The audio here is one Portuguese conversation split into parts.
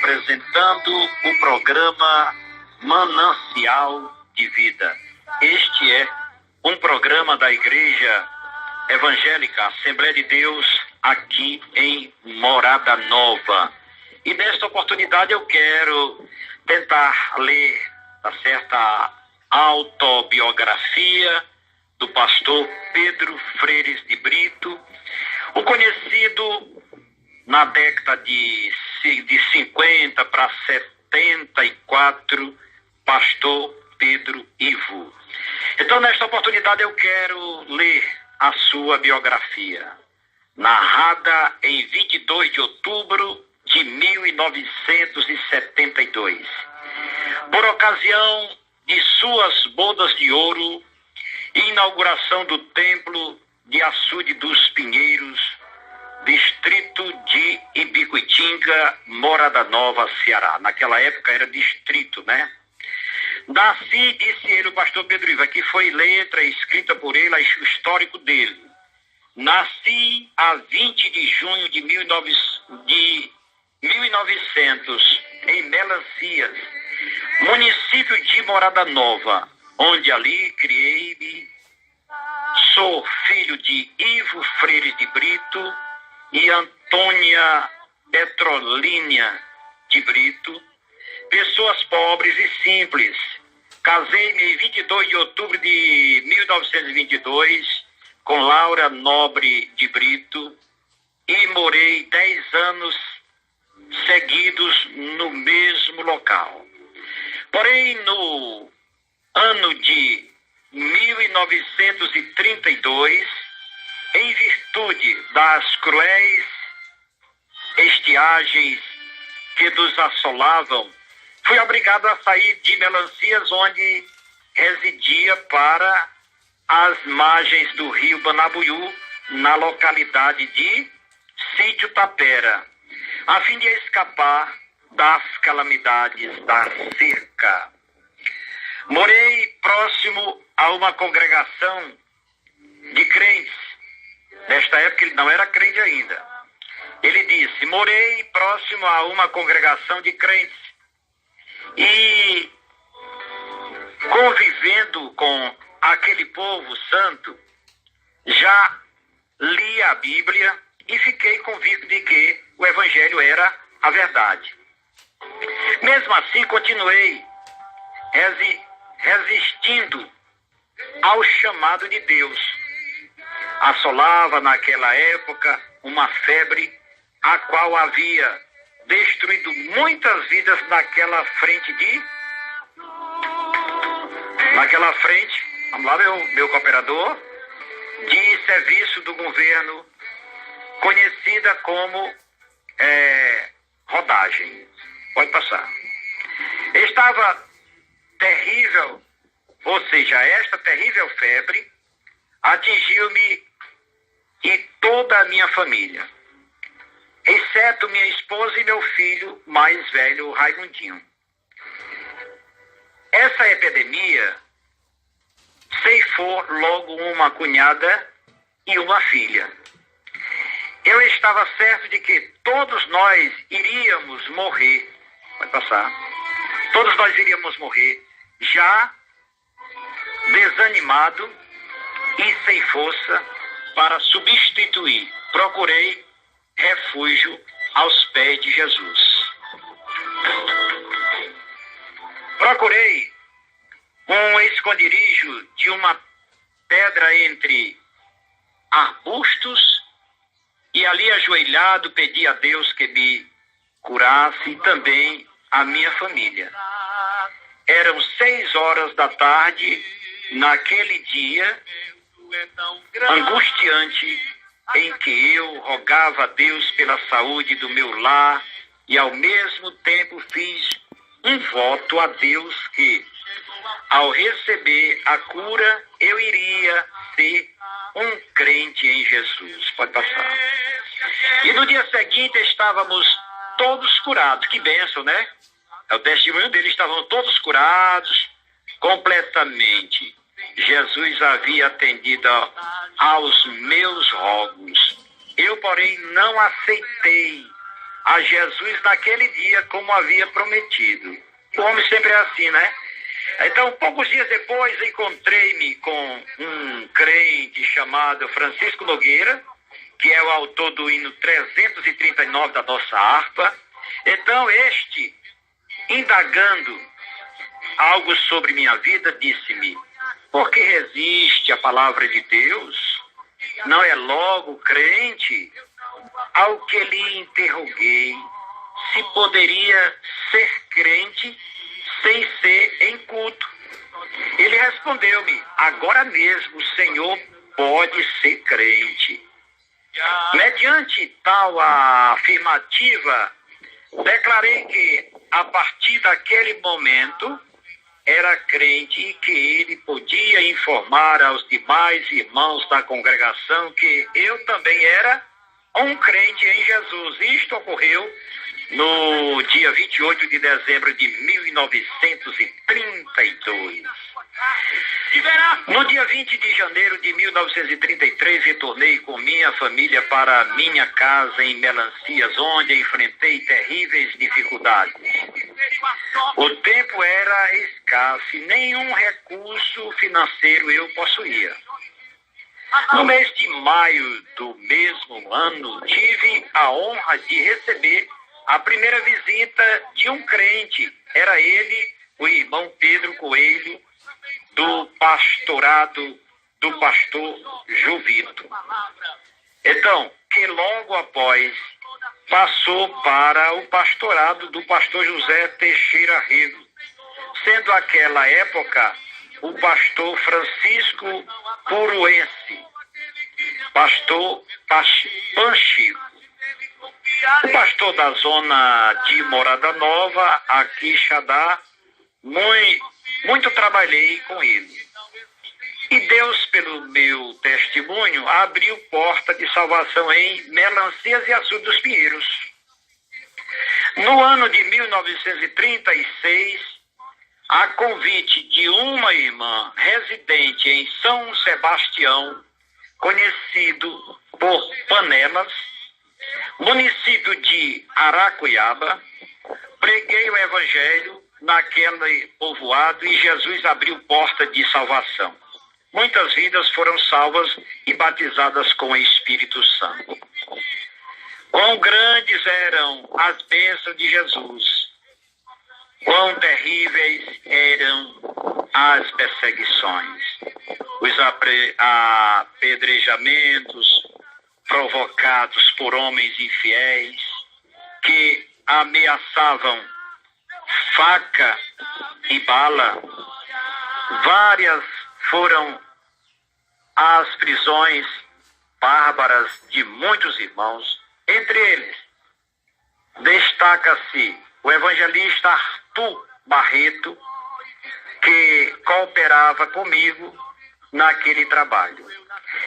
apresentando o programa Manancial de Vida. Este é um programa da Igreja Evangélica Assembleia de Deus aqui em Morada Nova. E nesta oportunidade eu quero tentar ler, tá certo, a autobiografia do pastor Pedro Freires de Brito, o conhecido na década de 50 para 74, pastor Pedro Ivo. Então, nesta oportunidade, eu quero ler a sua biografia, narrada em 22 de outubro de 1972. Por ocasião de suas bodas de ouro e inauguração do Templo de Açude dos Pinheiros, distrito de Ibicuitinga, Morada Nova, Ceará. Naquela época era distrito, né? Nasci, disse ele, o pastor Pedro Ivo, aqui foi letra escrita por ele, o histórico dele. Nasci a 20 de junho de 1900, em Melancias, município de Morada Nova, onde ali criei-me. Sou filho de Ivo Freires de Brito e Antônia Petrolínia de Brito, pessoas pobres e simples. Casei-me em 22 de outubro de 1922 com Laura Nobre de Brito e morei 10 anos seguidos no mesmo local. Porém, no ano de 1932, em virtude das cruéis estiagens que nos assolavam, fui obrigado a sair de Melancias, onde residia, para as margens do rio Banabuiú, na localidade de Sítio Tapera, a fim de escapar das calamidades da seca. Morei próximo a uma congregação de crentes. Nesta época ele não era crente ainda. Ele disse: morei próximo a uma congregação de crentes e, convivendo com aquele povo santo, já li a Bíblia e fiquei convicto de que o Evangelho era a verdade. Mesmo assim, continuei resistindo ao chamado de Deus. Assolava naquela época uma febre a qual havia destruído muitas vidas naquela frente, vamos lá, meu cooperador, de serviço do governo, conhecida como rodagem. Pode passar. Estava terrível, ou seja, esta terrível febre atingiu-me e toda a minha família, exceto minha esposa e meu filho mais velho, Raimundinho. Essa epidemia ceifou logo uma cunhada e uma filha. Eu estava certo de que todos nós iríamos morrer. Pode passar. Todos nós iríamos morrer, já desanimado e sem força para substituir. Procurei refúgio aos pés de Jesus. Procurei um esconderijo de uma pedra entre arbustos e ali ajoelhado pedi a Deus que me curasse e também a minha família. Eram 6 horas da tarde naquele dia angustiante em que eu rogava a Deus pela saúde do meu lar e ao mesmo tempo fiz um voto a Deus que, ao receber a cura, eu iria ser um crente em Jesus. Pode passar. E no dia seguinte estávamos todos curados. Que bênção, né? É o testemunho deles, estavam todos curados completamente. Jesus havia atendido aos meus rogos. Eu, porém, não aceitei a Jesus naquele dia como havia prometido. O homem sempre é assim, né? Então, poucos dias depois, encontrei-me com um crente chamado Francisco Nogueira, que é o autor do hino 339 da nossa harpa. Então, este, indagando algo sobre minha vida, disse-me: por que resiste à palavra de Deus? Não é logo crente? Ao que lhe interroguei se poderia ser crente sem ser em culto. Ele respondeu-me: agora mesmo o Senhor pode ser crente. Mediante tal afirmativa, declarei que a partir daquele momento era crente e que ele podia informar aos demais irmãos da congregação que eu também era um crente em Jesus. Isto ocorreu no dia 28 de dezembro de 1932. No dia 20 de janeiro de 1933, retornei com minha família para minha casa em Melancias, onde enfrentei terríveis dificuldades. O tempo era escasso e nenhum recurso financeiro eu possuía. No mês de maio do mesmo ano, tive a honra de receber a primeira visita de um crente. Era ele, o irmão Pedro Coelho, do pastorado do pastor Juvito. Então, que logo após passou para o pastorado do pastor José Teixeira Rego, sendo aquela época o pastor Francisco Puruense, pastor Panchico. O pastor da zona de Morada Nova, aqui Xadá, muito trabalhei com ele. E Deus, pelo meu testemunho, abriu porta de salvação em Melancias e Açude dos Pinheiros. No ano de 1936, a convite de uma irmã residente em São Sebastião, conhecido por Panelas, município de Aracuiaba, preguei o evangelho naquele povoado e Jesus abriu porta de salvação. Muitas vidas foram salvas e batizadas com o Espírito Santo. Quão grandes eram as bênçãos de Jesus, quão terríveis eram as perseguições, os apedrejamentos provocados por homens infiéis que ameaçavam faca e bala. Várias foram as prisões bárbaras de muitos irmãos. Entre eles, destaca-se o evangelista Arthur Barreto, que cooperava comigo naquele trabalho.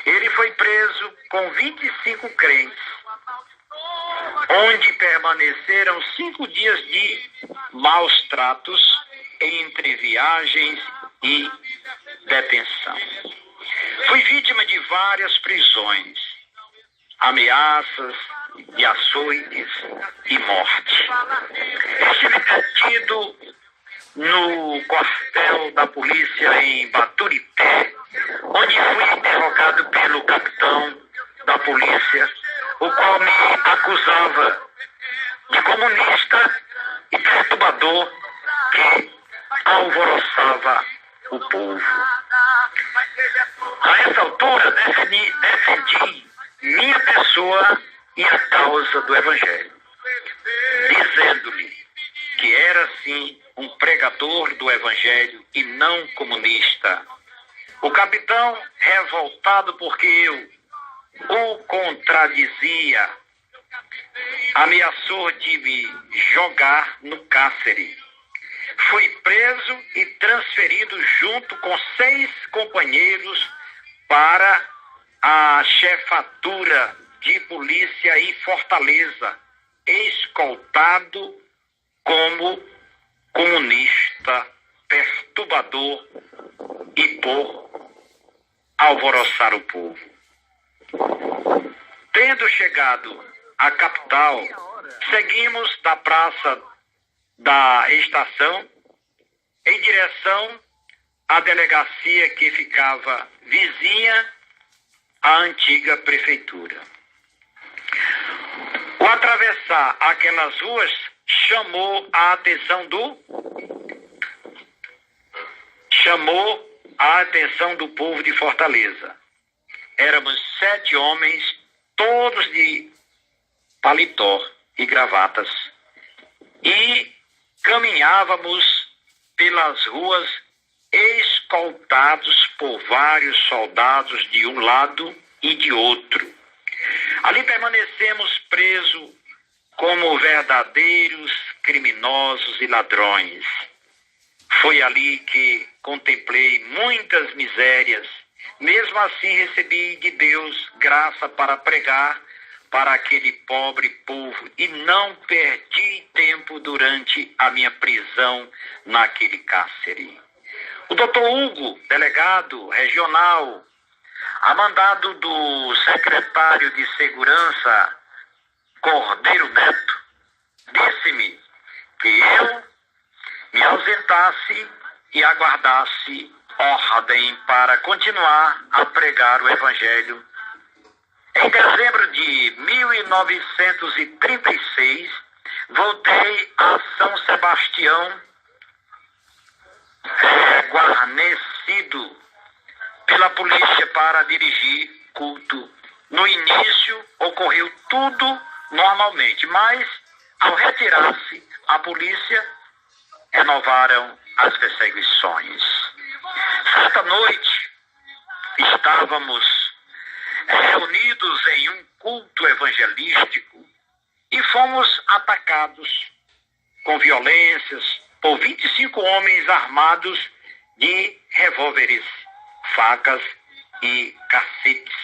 Ele foi preso com 25 crentes, onde permaneceram 5 dias de maus tratos entre viagens e detenção. Fui vítima de várias prisões, ameaças de açoites e morte. Estive detido no quartel da polícia em Baturité, onde fui interrogado pelo capitão da polícia, o qual me acusava de comunista e perturbador que alvoroçava o povo. A essa altura, defendi minha pessoa e a causa do Evangelho, dizendo-lhe que era, sim, um pregador do Evangelho e não comunista. O capitão, revoltado porque eu o contradizia, ameaçou de me jogar no cárcere. Fui preso e transferido junto com 6 companheiros para a chefatura de polícia em Fortaleza, escoltado como comunista, perturbador e por alvoroçar o povo. Tendo chegado à capital, Seguimos da praça da estação em direção à delegacia que ficava vizinha à antiga prefeitura. O atravessar aquelas ruas chamou a atenção do povo de Fortaleza. Éramos 7 homens, todos de paletó e gravatas, e caminhávamos pelas ruas escoltados por vários soldados de um lado e de outro. Ali permanecemos presos como verdadeiros criminosos e ladrões. Foi ali que contemplei muitas misérias. Mesmo assim recebi de Deus graça para pregar para aquele pobre povo e não perdi tempo durante a minha prisão naquele cárcere. O doutor Hugo, delegado regional, a mandado do secretário de Segurança, Cordeiro Neto, disse-me que eu me ausentasse e aguardasse ordem para continuar a pregar o Evangelho. Em dezembro de 1936, voltei a São Sebastião, guarnecido pela polícia para dirigir culto. No início ocorreu tudo normalmente, mas ao retirar-se a polícia, renovaram as perseguições. Certa noite, estávamos reunidos em um culto evangelístico e fomos atacados com violências por 25 homens armados de revólveres, facas e cacetes,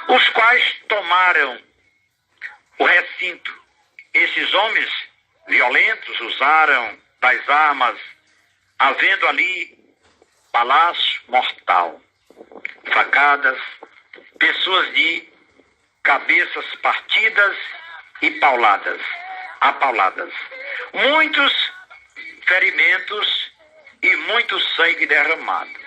os quais tomaram o recinto. Esses homens violentos usaram das armas, havendo ali palácio mortal, facadas, pessoas de cabeças partidas e apauladas. Muitos ferimentos e muito sangue derramado.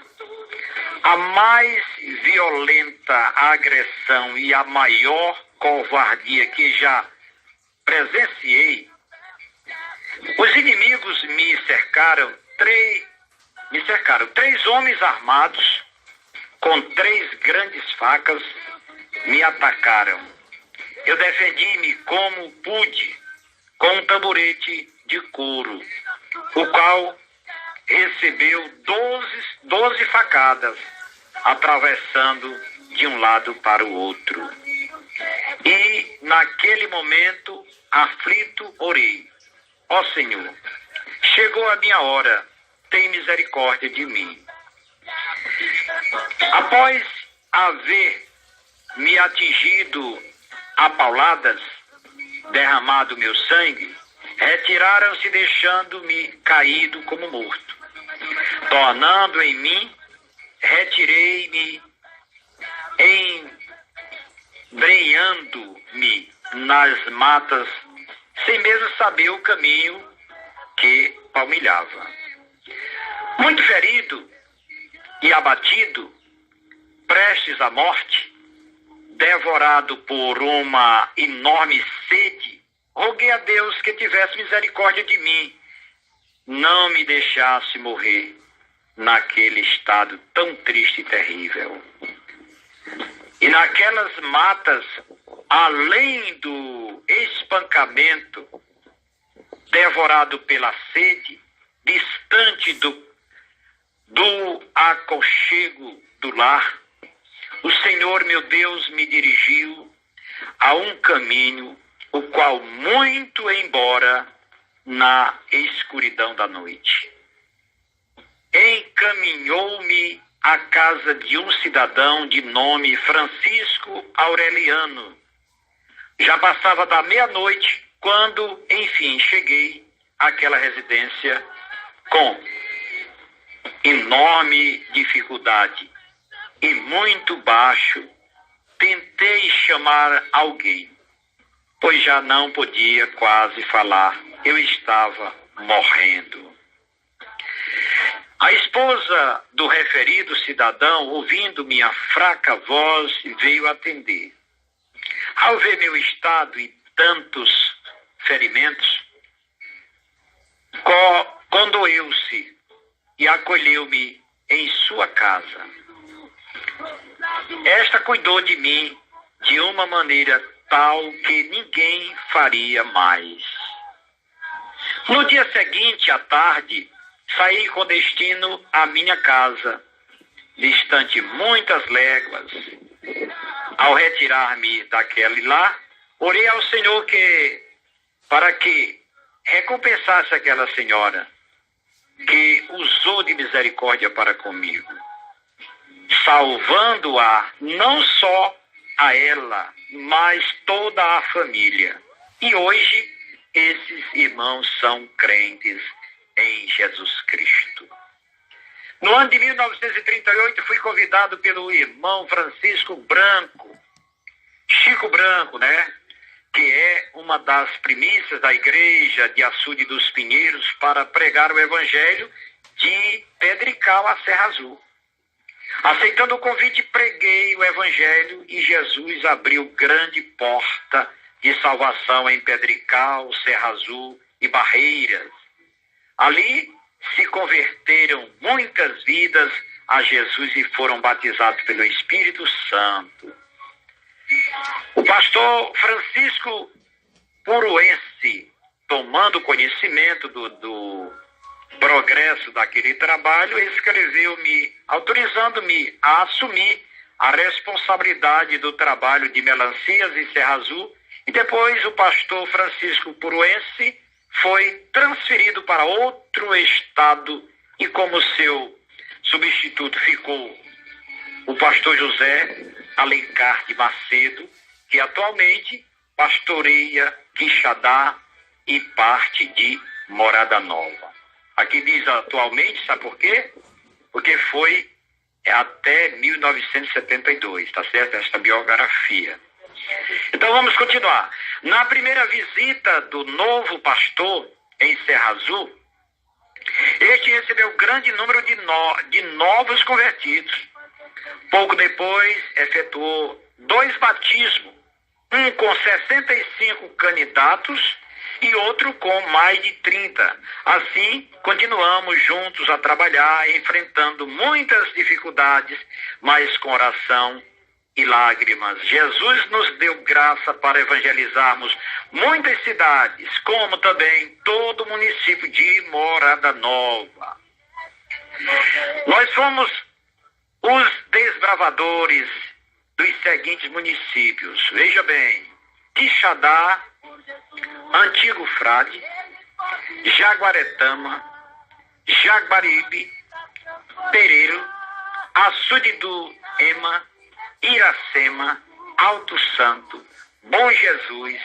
A mais violenta agressão e a maior covardia que já presenciei. Os inimigos me cercaram 3 homens armados com 3 grandes facas me atacaram. Eu defendi-me como pude com um tamborete de couro, o qual recebeu 12 facadas, atravessando de um lado para o outro. E naquele momento, aflito, orei: ó Senhor, chegou a minha hora, tem misericórdia de mim. Após haver me atingido a pauladas, derramado meu sangue, retiraram-se deixando-me caído como morto. Tornando em mim, retirei-me, embrenhando-me nas matas, sem mesmo saber o caminho que palmilhava. Muito ferido e abatido, prestes à morte, devorado por uma enorme sede, roguei a Deus que tivesse misericórdia de mim, não me deixasse morrer naquele estado tão triste e terrível. E naquelas matas, além do espancamento, devorado pela sede, distante do aconchego do lar, o Senhor, meu Deus, me dirigiu a um caminho, o qual muito embora na escuridão da noite. Encaminhou-me à casa de um cidadão de nome Francisco Aureliano. Já passava da meia-noite quando, enfim, cheguei àquela residência com enorme dificuldade e muito baixo. Tentei chamar alguém. pois já não podia quase falar. Eu estava morrendo. A esposa do referido cidadão, ouvindo minha fraca voz, veio atender. Ao ver meu estado e tantos ferimentos, condoeu-se e acolheu-me em sua casa. Esta cuidou de mim de uma maneira tal que ninguém faria mais. No dia seguinte, à tarde, saí com destino à minha casa, distante muitas léguas. Ao retirar-me daquele lá, orei ao Senhor para que recompensasse aquela senhora que usou de misericórdia para comigo, salvando-a não só a ela, mas toda a família. E hoje esses irmãos são crentes em Jesus Cristo. No ano de 1938, fui convidado pelo irmão Francisco Branco, Chico Branco, que é uma das primícias da igreja de Açude dos Pinheiros, para pregar o evangelho de Pedrical a Serra Azul. Aceitando o convite, preguei o evangelho e Jesus abriu grande porta de salvação em Pedrical, Serra Azul e Barreiras. Ali se converteram muitas vidas a Jesus e foram batizados pelo Espírito Santo. O pastor Francisco Puruense, tomando conhecimento do progresso daquele trabalho, escreveu-me, autorizando-me a assumir a responsabilidade do trabalho de Melancias e Serra Azul, e depois o pastor Francisco Puruense foi transferido para outro estado, e como seu substituto ficou o pastor José Alencar de Macedo, que atualmente pastoreia Quixadá e parte de Morada Nova. Aqui diz atualmente, sabe por quê? Porque foi até 1972, tá certo? Esta biografia. Então vamos continuar. Na primeira visita do novo pastor em Serra Azul, este recebeu grande número de novos convertidos. Pouco depois, efetuou 2 batismos, um com 65 candidatos e outro com mais de 30. Assim, continuamos juntos a trabalhar, enfrentando muitas dificuldades, mas com oração e lágrimas. Jesus nos deu graça para evangelizarmos muitas cidades, como também todo o município de Morada Nova. Nós fomos os desbravadores dos seguintes municípios. Veja bem: Quixadá, Antigo Frade, Jaguaretama, Jaguaribe, Pereiro, Açude do Ema, Iracema, Alto Santo, Bom Jesus,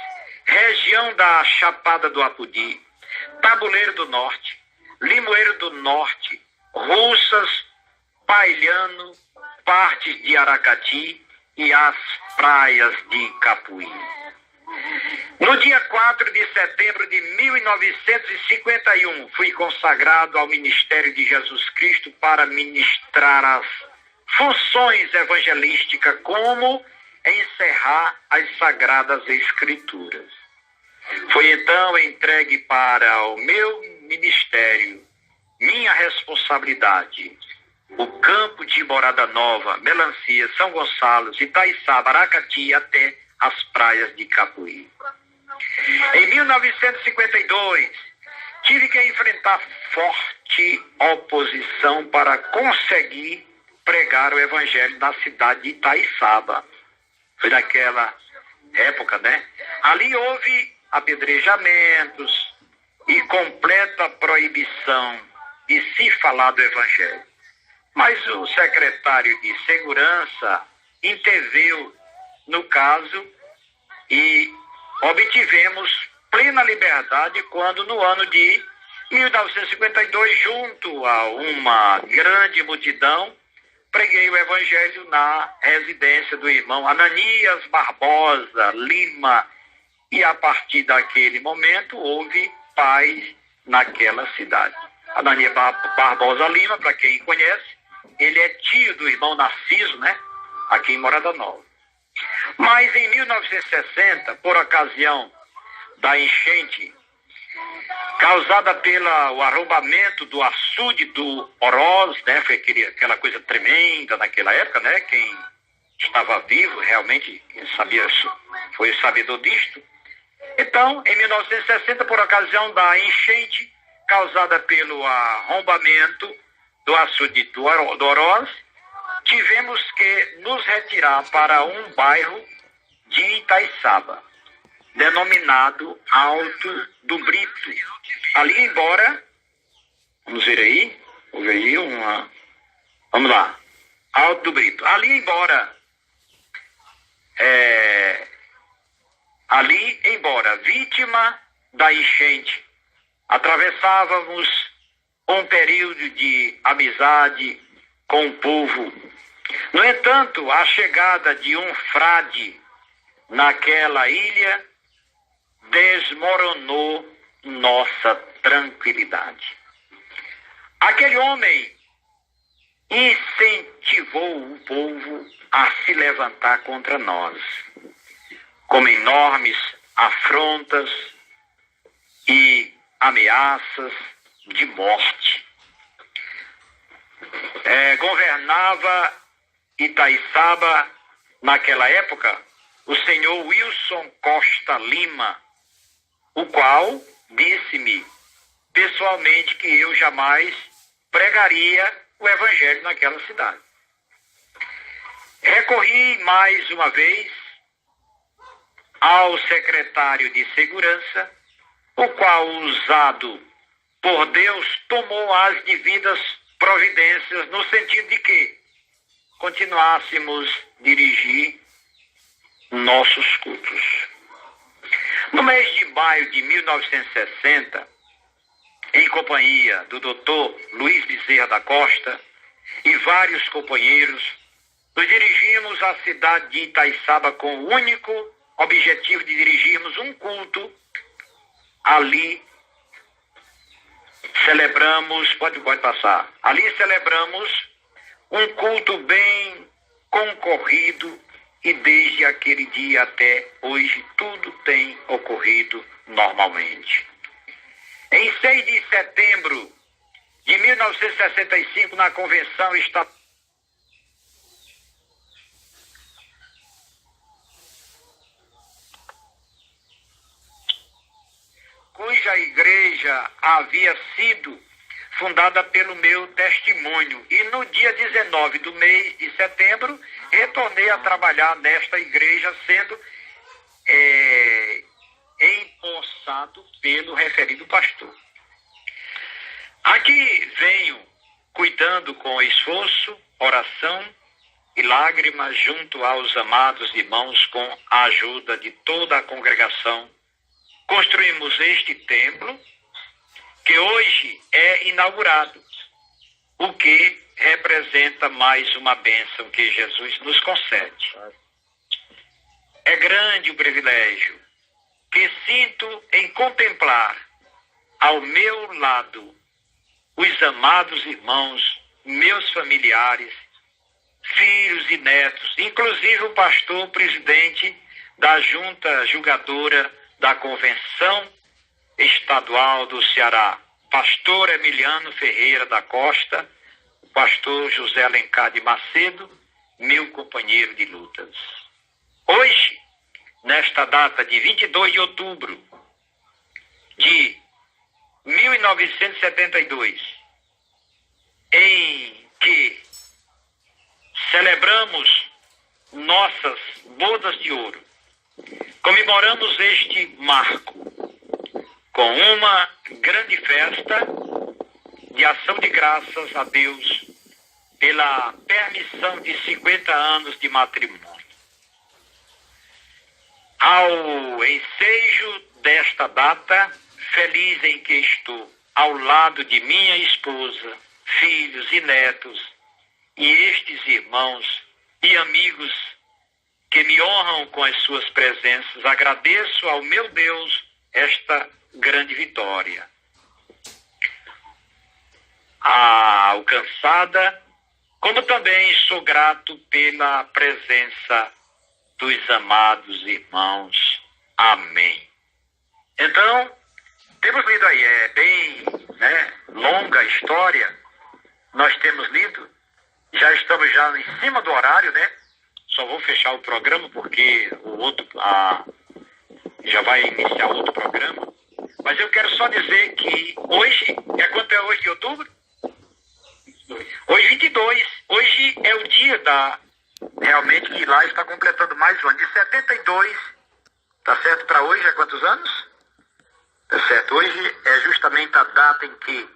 região da Chapada do Apudi, Tabuleiro do Norte, Limoeiro do Norte, Russas, Pailhano, partes de Aracati e as praias de Capuí. No dia 4 de setembro de 1951, fui consagrado ao ministério de Jesus Cristo para ministrar as funções evangelísticas, como encerrar as Sagradas Escrituras. Foi então entregue para o meu ministério, minha responsabilidade, o campo de Morada Nova, Melancia, São Gonçalo, Itaiçaba, Aracati, até as praias de Capuí. Em 1952, tive que enfrentar forte oposição para conseguir pregar o evangelho na cidade de Itaiçaba. Foi naquela época, Ali houve apedrejamentos e completa proibição de se falar do evangelho. Mas o secretário de Segurança interveio no caso e obtivemos plena liberdade quando, no ano de 1952, junto a uma grande multidão, preguei o evangelho na residência do irmão Ananias Barbosa Lima, e a partir daquele momento houve paz naquela cidade. Ananias Barbosa Lima, para quem conhece, ele é tio do irmão Narciso, né? Aqui em Morada Nova. Mas em 1960, por ocasião da enchente causada pelo arrombamento do açude do Oroz, né? Foi aquela coisa tremenda naquela época, né? Quem estava vivo realmente sabia, foi sabedor disto. Então, em 1960, por ocasião da enchente causada pelo arrombamento do açude do Oroz, tivemos que nos retirar para um bairro de Itaiçaba, denominado Alto do Brito. Ali, embora, vamos ver aí, vamos lá, Alto do Brito. Ali, embora vítima da enchente, atravessávamos um período de amizade com o povo. No entanto, a chegada de um frade naquela ilha desmoronou nossa tranquilidade. Aquele homem incentivou o povo a se levantar contra nós, com enormes afrontas e ameaças de morte. Governava Itaiçaba naquela época o senhor Wilson Costa Lima, o qual disse-me pessoalmente que eu jamais pregaria o evangelho naquela cidade. Recorri mais uma vez ao secretário de Segurança, o qual, usado por Deus, tomou as devidas providências no sentido de que continuássemos dirigir nossos cultos. No mês de maio de 1960, em companhia do Dr. Luiz Bezerra da Costa e vários companheiros, nos dirigimos à cidade de Itaiçaba com o único objetivo de dirigirmos um culto. Ali celebramos, pode passar, ali celebramos um culto bem concorrido e desde aquele dia até hoje tudo tem ocorrido normalmente. Em 6 de setembro de 1965, na Convenção Estadual, cuja igreja havia sido fundada pelo meu testemunho. E no dia 19 do mês de setembro, retornei a trabalhar nesta igreja, sendo empossado pelo referido pastor. Aqui venho cuidando com esforço, oração e lágrimas junto aos amados irmãos com a ajuda de toda a congregação. Construímos este templo que hoje é inaugurado, o que representa mais uma bênção que Jesus nos concede. É grande o privilégio que sinto em contemplar ao meu lado os amados irmãos, meus familiares, filhos e netos, inclusive o pastor presidente da junta julgadora da Convenção Estadual do Ceará, pastor Emiliano Ferreira da Costa, o pastor José Alencar de Macedo, meu companheiro de lutas. Hoje, nesta data de 22 de outubro de 1972, em que celebramos nossas bodas de ouro, comemoramos este marco com uma grande festa de ação de graças a Deus pela permissão de 50 anos de matrimônio. Ao ensejo desta data, feliz em que estou ao lado de minha esposa, filhos e netos, e estes irmãos e amigos que me honram com as suas presenças. Agradeço ao meu Deus esta grande vitória alcançada, como também sou grato pela presença dos amados irmãos. Amém. Então, temos lido aí, é bem longa a história, nós temos lido, já estamos já em cima do horário, Só vou fechar o programa porque o outro já vai iniciar outro programa. Mas eu quero só dizer que hoje, quanto é hoje de outubro? Hoje 22. Hoje é o dia realmente que lá está completando mais um ano. De 72, tá certo? Para hoje é quantos anos? Tá certo? Hoje é justamente a data em que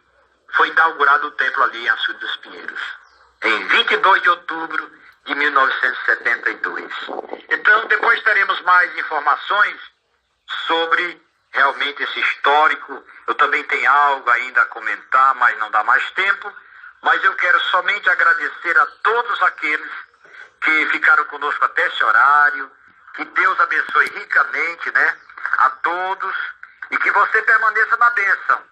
foi inaugurado o templo ali em Açude dos Pinheiros. Em 22 de outubro de 1972. Então, depois teremos mais informações sobre realmente esse histórico. Eu também tenho algo ainda a comentar, mas não dá mais tempo. Mas eu quero somente agradecer a todos aqueles que ficaram conosco até esse horário. Que Deus abençoe ricamente, a todos. E que você permaneça na bênção.